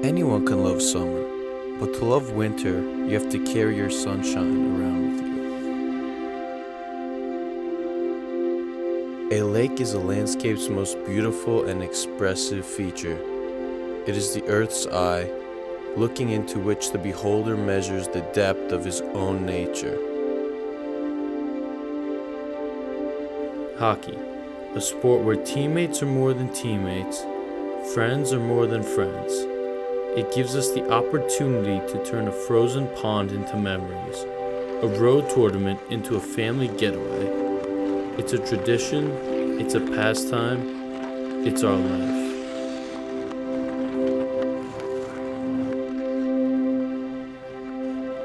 Anyone can love summer, but to love winter, you have to carry your sunshine around with you. A lake is a landscape's most beautiful and expressive feature. It is the earth's eye, looking into which the beholder measures the depth of his own nature. Hockey, a sport where teammates are more than teammates, friends are more than friends. It gives us the opportunity to turn a frozen pond into memories, a road tournament into a family getaway. It's a tradition, it's a pastime, it's our life.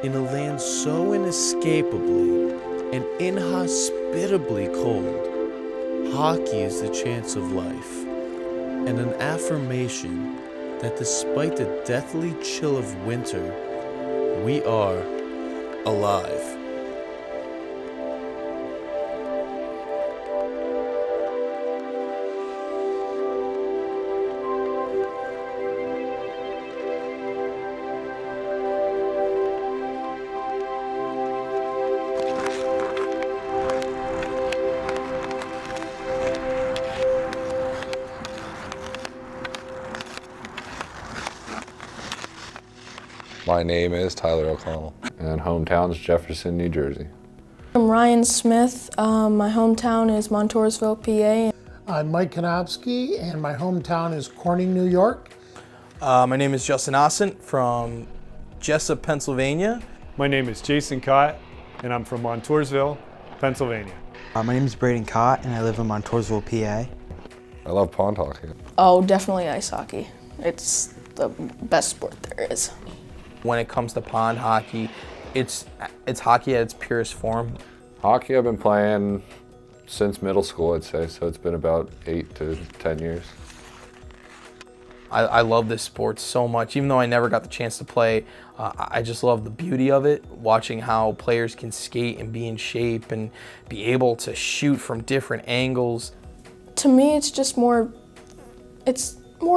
In a land so inescapably and inhospitably cold, hockey is the chance of life, and an affirmation that despite the deathly chill of winter, we are alive. My name is Tyler O'Connell, and hometown's Jefferson, New Jersey. I'm Ryan Smith. My hometown is Montoursville, PA. I'm Mike Konopsky, and my hometown is Corning, New York. My name is Justin Ossent from Jessup, Pennsylvania. My name is Jason Cott, and I'm from Montoursville, Pennsylvania. My name is Braden Cott, and I live in Montoursville, PA. I love pond hockey. Oh, definitely ice hockey. It's the best sport there is. When it comes to pond hockey, it's hockey at its purest form. Hockey I've been playing since middle school, I'd say, so it's been about 8 to 10 years. I love this sport so much. Even though I never got the chance to play, I just love the beauty of it, watching how players can skate and be in shape and be able to shoot from different angles. To me, it's just more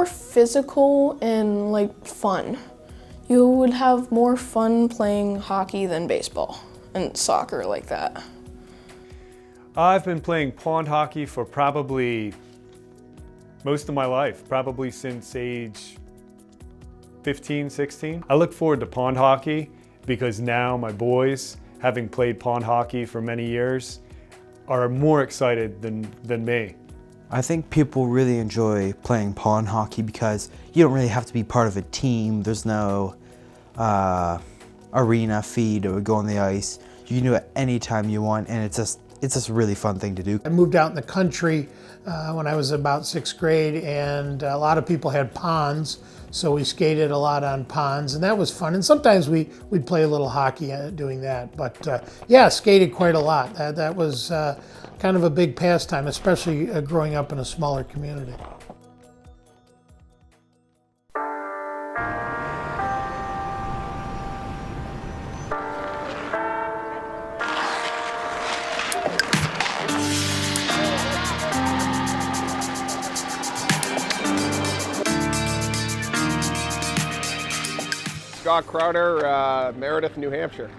physical and like fun. You would have more fun playing hockey than baseball and soccer like that. I've been playing pond hockey for probably most of my life, probably since age 15, 16. I look forward to pond hockey because now my boys, having played pond hockey for many years, are more excited than me. I think people really enjoy playing pond hockey because you don't really have to be part of a team. There's no arena fee to go on the ice. You can do it anytime you want, and it's just a really fun thing to do. I moved out in the country when I was about 6th grade, and a lot of people had ponds, so we skated a lot on ponds, and that was fun. And sometimes we'd play a little hockey doing that. But yeah, skated quite a lot. That was kind of a big pastime, especially growing up in a smaller community. Scott Crowder, Meredith, New Hampshire.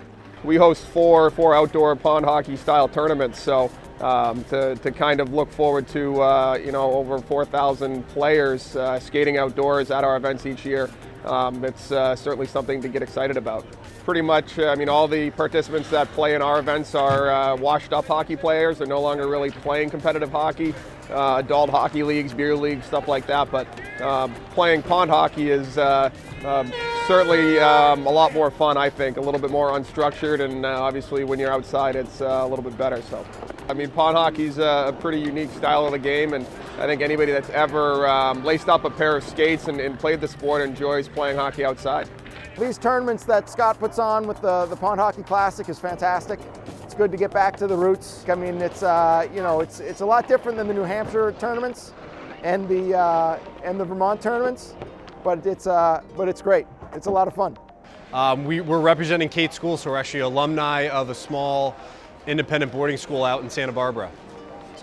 We host four outdoor pond hockey style tournaments, so to kind of look forward to over 4,000 players skating outdoors at our events each year. It's certainly something to get excited about. Pretty much, all the participants that play in our events are washed up hockey players. They're no longer really playing competitive hockey, adult hockey leagues, beer leagues, stuff like that, but playing pond hockey is certainly a lot more fun, I think, a little bit more unstructured, and obviously when you're outside it's a little bit better. So, pond hockey's a pretty unique style of the game, and I think anybody that's ever laced up a pair of skates and played the sport enjoys playing hockey outside. These tournaments that Scott puts on with the Pond Hockey Classic is fantastic. It's good to get back to the roots. It's it's a lot different than the New Hampshire tournaments and the Vermont tournaments, but it's great. It's a lot of fun. We're representing Kate School, so we're actually alumni of a small independent boarding school out in Santa Barbara.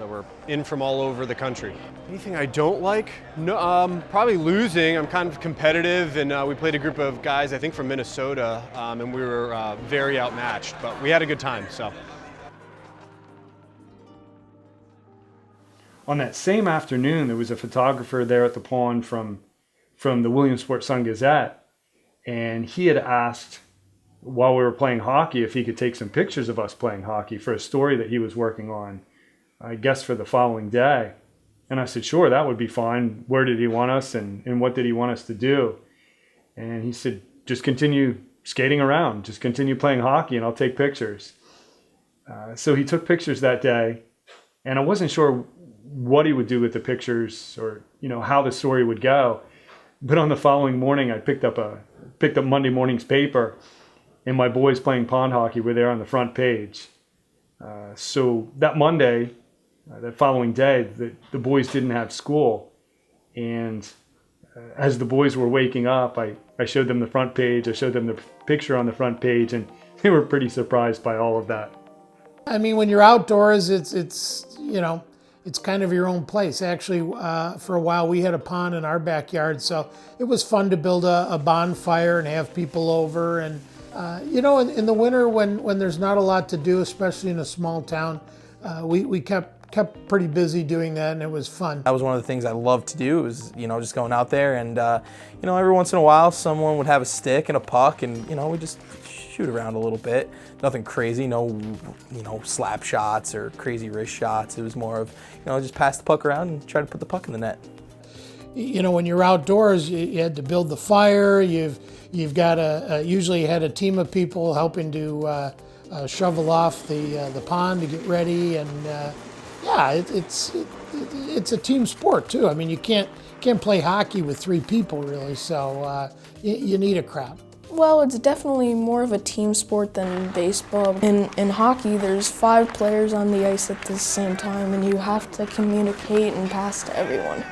So we're in from all over the country. Anything I don't like? No, probably losing. I'm kind of competitive, and we played a group of guys, I think from Minnesota, and we were very outmatched, but we had a good time, so. On that same afternoon, there was a photographer there at the pond from the Williamsport Sun-Gazette, and he had asked, while we were playing hockey, if he could take some pictures of us playing hockey for a story that he was working on, I guess for the following day. And I said, sure, that would be fine. Where did he want us, and what did he want us to do? And he said, just continue skating around, just continue playing hockey, and I'll take pictures. So he took pictures that day, and I wasn't sure what he would do with the pictures, or how the story would go. But on the following morning, I picked up Monday morning's paper, and my boys playing pond hockey were there on the front page. So that Monday, that following day, the boys didn't have school, and as the boys were waking up, I showed them the front page. I showed them the picture on the front page, and they were pretty surprised by all of that. I mean, when you're outdoors, it's kind of your own place. Actually, for a while, we had a pond in our backyard, so it was fun to build a bonfire and have people over. And in the winter, when there's not a lot to do, especially in a small town, we kept pretty busy doing that, and it was fun. That was one of the things I loved to do, was just going out there, and every once in a while someone would have a stick and a puck, and we just shoot around a little bit. Nothing crazy, no slap shots or crazy wrist shots. It was more of just pass the puck around and try to put the puck in the net. When you're outdoors, you had to build the fire. You've got usually had a team of people helping to shovel off the pond to get ready, and it's a team sport too. I mean, you can't play hockey with 3 people really, so you need a crowd. Well, it's definitely more of a team sport than baseball. In hockey, there's 5 players on the ice at the same time, and you have to communicate and pass to everyone.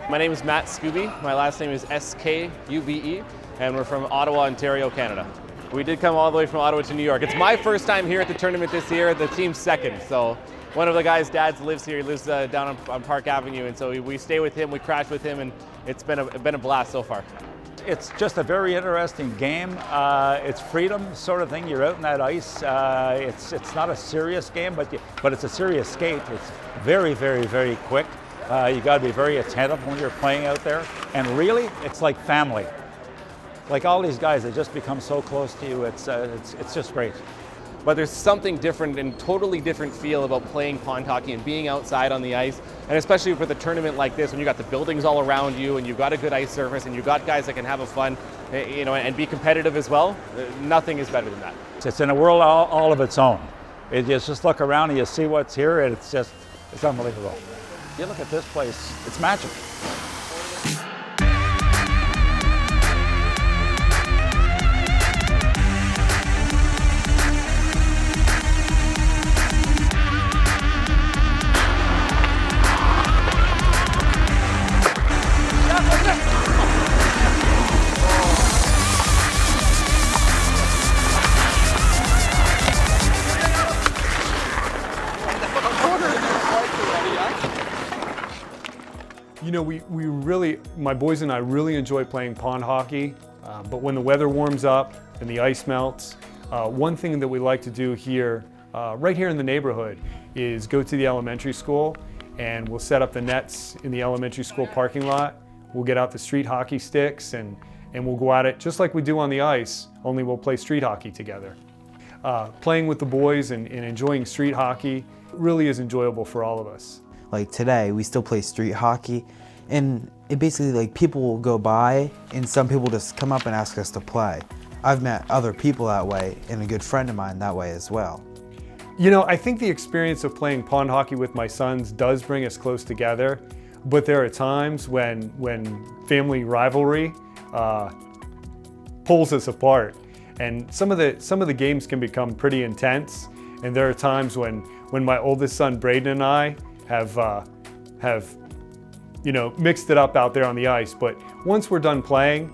My name is Matt Scooby. My last name is S-K-U-B-E, and we're from Ottawa, Ontario, Canada. We did come all the way from Ottawa to New York. It's my first time here at the tournament this year. The team's second, so one of the guys' dads lives here. He lives down on Park Avenue, and so we stay with him, we crash with him, and it's been a blast so far. It's just a very interesting game. It's freedom sort of thing. You're out in that ice. It's not a serious game, but it's a serious skate. It's very, very, very quick. You got to be very attentive when you're playing out there. And really, it's like family. Like all these guys, they just become so close to you. It's just great. But there's something different and totally different feel about playing pond hockey and being outside on the ice, and especially with a tournament like this when you got the buildings all around you and you've got a good ice surface and you've got guys that can have a fun, and be competitive as well. Nothing is better than that. It's in a world all of its own. You just look around and you see what's here, and it's unbelievable. You look at this place, it's magic. We really, my boys and I really enjoy playing pond hockey, but when the weather warms up and the ice melts, one thing that we like to do here, right here in the neighborhood, is go to the elementary school, and we'll set up the nets in the elementary school parking lot. We'll get out the street hockey sticks, and we'll go at it just like we do on the ice, only we'll play street hockey together. Playing with the boys and enjoying street hockey really is enjoyable for all of us. Like today, we still play street hockey, and it basically, people will go by, and some people just come up and ask us to play. I've met other people that way, and a good friend of mine that way as well. I think the experience of playing pond hockey with my sons does bring us close together, but there are times when family rivalry pulls us apart, and some of the games can become pretty intense. And there are times when my oldest son Braden and I have mixed it up out there on the ice, but once we're done playing,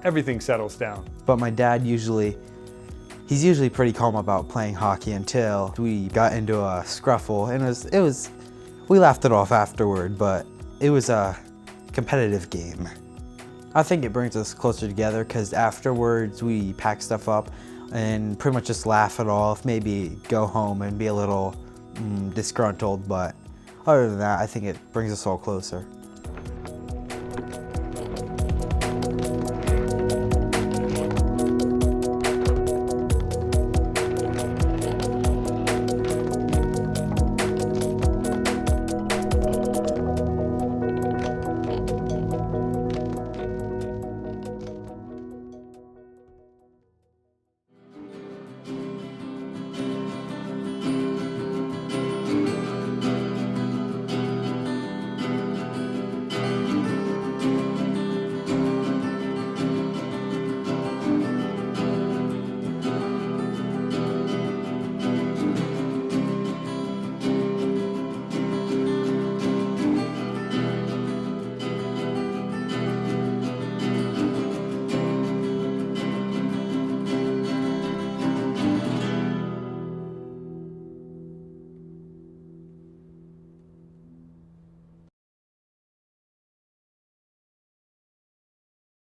everything settles down. But my dad he's usually pretty calm about playing hockey until we got into a scruffle, and it We laughed it off afterward, but it was a competitive game. I think it brings us closer together because afterwards we pack stuff up and pretty much just laugh it off, maybe go home and be a little disgruntled, but other than that, I think it brings us all closer.